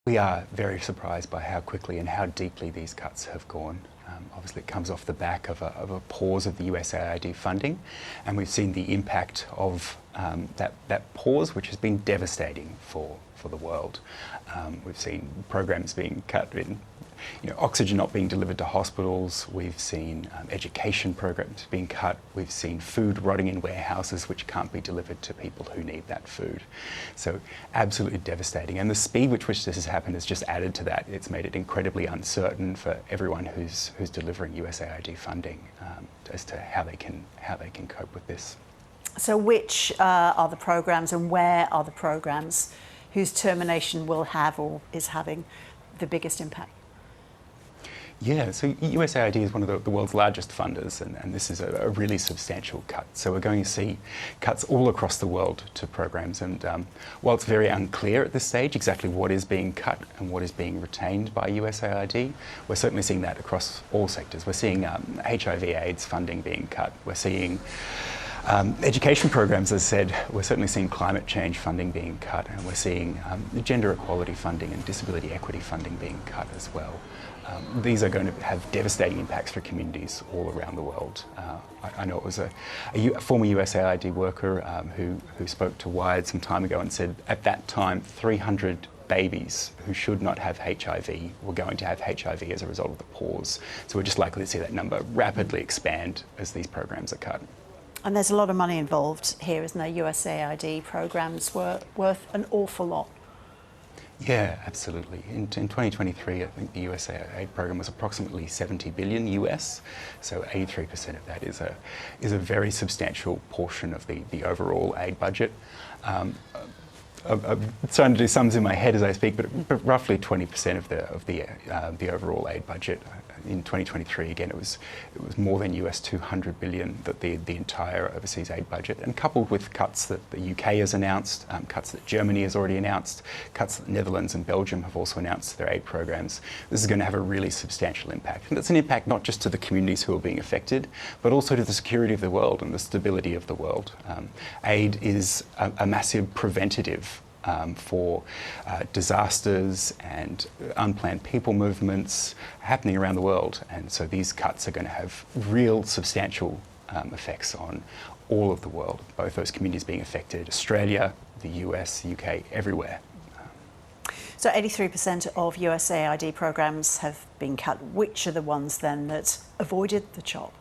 We are very surprised by how quickly and how deeply these cuts have gone. Obviously it comes off the back of a pause of the USAID funding, and we've seen the impact of that pause, which has been devastating for the world. We've seen programs being cut in, oxygen not being delivered to hospitals. We've seen education programs being cut. We've seen food rotting in warehouses which can't be delivered to people who need that food. So absolutely devastating. And the speed with which this has happened has just added to that. It's made it incredibly uncertain for everyone who's delivering USAID funding as to how they can cope with this. So which are the programs and where are the programs whose termination will have or is having the biggest impact? Yeah, so USAID is one of the world's largest funders, and this is a really substantial cut. So we're going to see cuts all across the world to programs, and while it's very unclear at this stage exactly what is being cut and what is being retained by USAID, we're certainly seeing that across all sectors. We're seeing HIV/AIDS funding being cut. We're seeing education programs, as I said. We're certainly seeing climate change funding being cut, and we're seeing gender equality funding and disability equity funding being cut as well. These are going to have devastating impacts for communities all around the world. I know it was a former USAID worker who spoke to Wired some time ago and said at that time 300 babies who should not have HIV were going to have HIV as a result of the pause. So we're just likely to see that number rapidly expand as these programs are cut. And there's a lot of money involved here, isn't there? USAID programs were worth an awful lot. Yeah, absolutely. In 2023, I think the USAID program was approximately 70 billion US. So 83% of that is a very substantial portion of the overall aid budget. I'm trying to do sums in my head as I speak, but roughly 20% of the overall aid budget in 2023. Again, it was more than US 200 billion that the entire overseas aid budget, and coupled with cuts that the UK has announced, cuts that Germany has already announced, cuts that the Netherlands and Belgium have also announced to their aid programs. This is going to have a really substantial impact, and it's an impact not just to the communities who are being affected, but also to the security of the world and the stability of the world. Aid is a massive preventative for disasters and unplanned people movements happening around the world, and so these cuts are going to have real substantial effects on all of the world, both those communities being affected, Australia, the US, the UK, everywhere. So 83% of USAID programs have been cut. Which are the ones then that avoided the chop?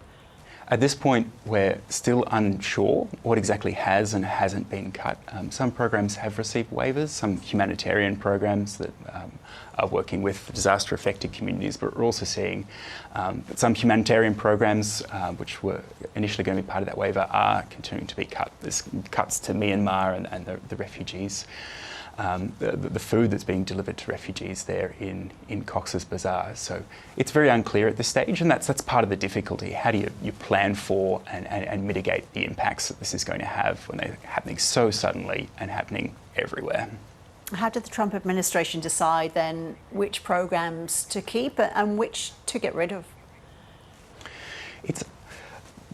At this point, we're still unsure what exactly has and hasn't been cut. Some programs have received waivers, some humanitarian programs that are working with disaster-affected communities, but we're also seeing that some humanitarian programs, which were initially going to be part of that waiver, are continuing to be cut. There's cuts to Myanmar and the refugees. The food that's being delivered to refugees there in Cox's Bazar. So it's very unclear at this stage, and that's part of the difficulty. How do you plan for and mitigate the impacts that this is going to have when they're happening so suddenly and happening everywhere? How did the Trump administration decide then which programs to keep and which to get rid of? It's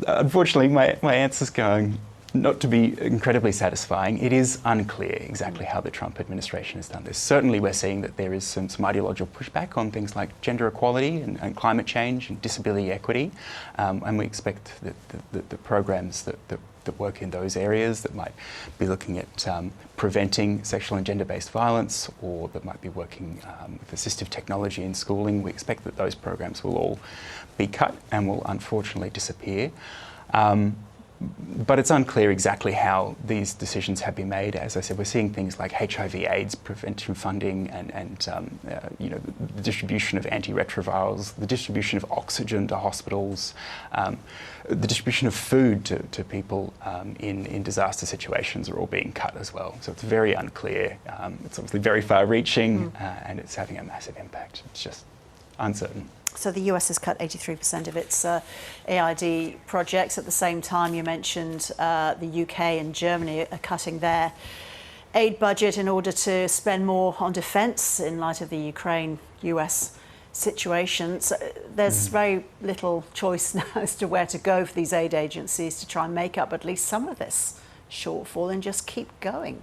unfortunately my answer's going not to be incredibly satisfying. It is unclear exactly how the Trump administration has done this. Certainly we're seeing that there is some ideological pushback on things like gender equality and climate change and disability equity, and we expect that the programs that work in those areas, that might be looking at preventing sexual and gender-based violence, or that might be working with assistive technology in schooling, we expect that those programs will all be cut and will unfortunately disappear. But it's unclear exactly how these decisions have been made. As I said, we're seeing things like HIV/AIDS prevention funding and the distribution of antiretrovirals, the distribution of oxygen to hospitals, the distribution of food to people in disaster situations are all being cut as well. So it's very unclear. It's obviously very far-reaching, and it's having a massive impact. It's just uncertain. So the US has cut 83% of its AID projects. At the same time, you mentioned the UK and Germany are cutting their aid budget in order to spend more on defence in light of the Ukraine-US situation. So there's very little choice now as to where to go for these aid agencies to try and make up at least some of this shortfall and just keep going.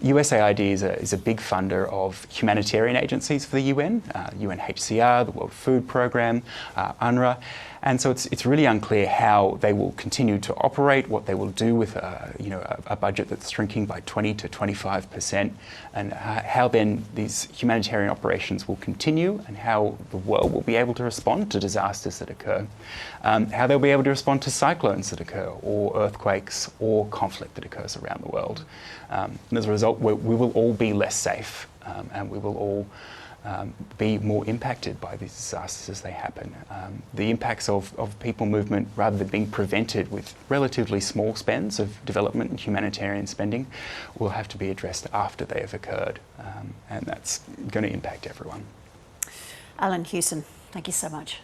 USAID is a big funder of humanitarian agencies for the UN, UNHCR, the World Food Programme, UNRWA, and so it's really unclear how they will continue to operate, what they will do with a budget that's shrinking by 20 to 25%, and how then these humanitarian operations will continue, and how the world will be able to respond to disasters that occur, how they'll be able to respond to cyclones that occur, or earthquakes, or conflict that occurs around the world. And as a result, we will all be less safe, and we will all be more impacted by these disasters as they happen. The impacts of people movement, rather than being prevented with relatively small spends of development and humanitarian spending, will have to be addressed after they have occurred, and that's going to impact everyone. Alan Hewson, thank you so much.